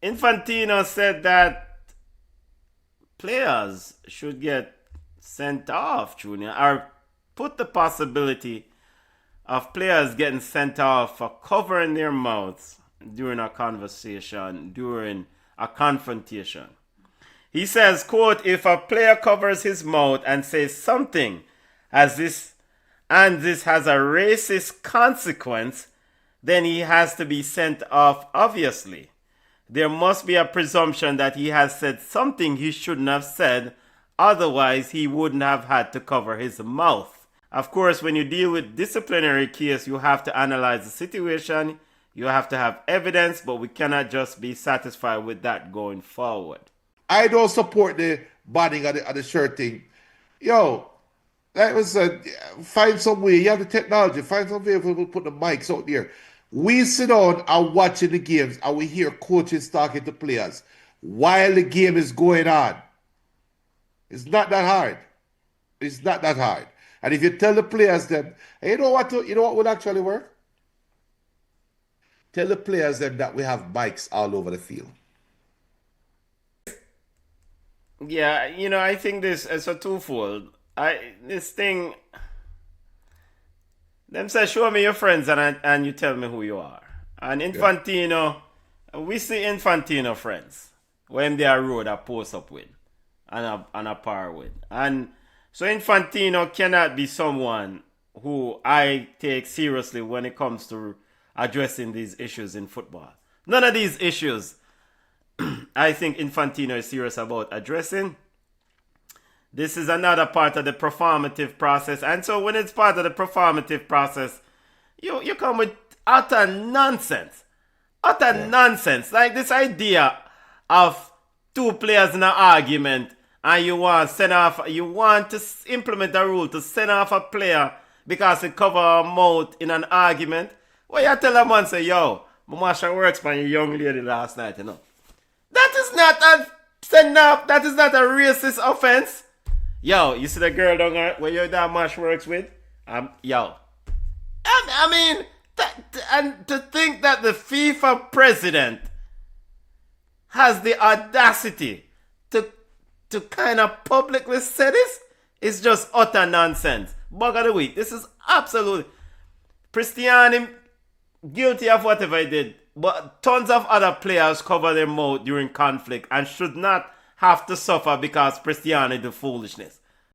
Infantino said that players should get sent off, Junior, or put the possibility of players getting sent off for covering their mouths during a conversation, during a confrontation. He says, quote, if a player covers his mouth and says something as this and this has a racist consequence, then he has to be sent off, obviously. There must be a presumption that he has said something he shouldn't have said, otherwise he wouldn't have had to cover his mouth. Of course, when you deal with disciplinary case, you have to analyze the situation, you have to have evidence, but we cannot just be satisfied with that going forward. I don't support the banning of the shirt thing. Yo, that was find some way. You have the technology. Find some way to put the mics out there. We sit down and watching the games, and we hear coaches talking to players while the game is going on. It's not that hard. It's not that hard. And if you tell the players that, hey, you know what would actually work? Tell the players them that we have mics all over the field. Yeah, I think this is a twofold. This thing, them say, show me your friends and you tell me who you are. And Infantino, we see Infantino friends when they are road a post up with and a par with. And so Infantino cannot be someone who I take seriously when it comes to addressing these issues in football. None of these issues I think Infantino is serious about addressing. This is another part of the performative process. And so when it's part of the performative process, you come with utter nonsense. Nonsense. Like this idea of two players in an argument and you want to implement a rule to send off a player because he cover a mouth in an argument. Well, you tell a man, say, yo, my master works for your young lady last night, That is not a send off. That is not a racist offense. Yo, you see the girl down there where your dad mash works with? Yo. I mean, and to think that the FIFA president has the audacity to kind of publicly say this is just utter nonsense. Bug of the week. This is absolutely Cristiano guilty of whatever he did. But tons of other players cover their mouth during conflict and should not have to suffer because Cristiano did foolishness.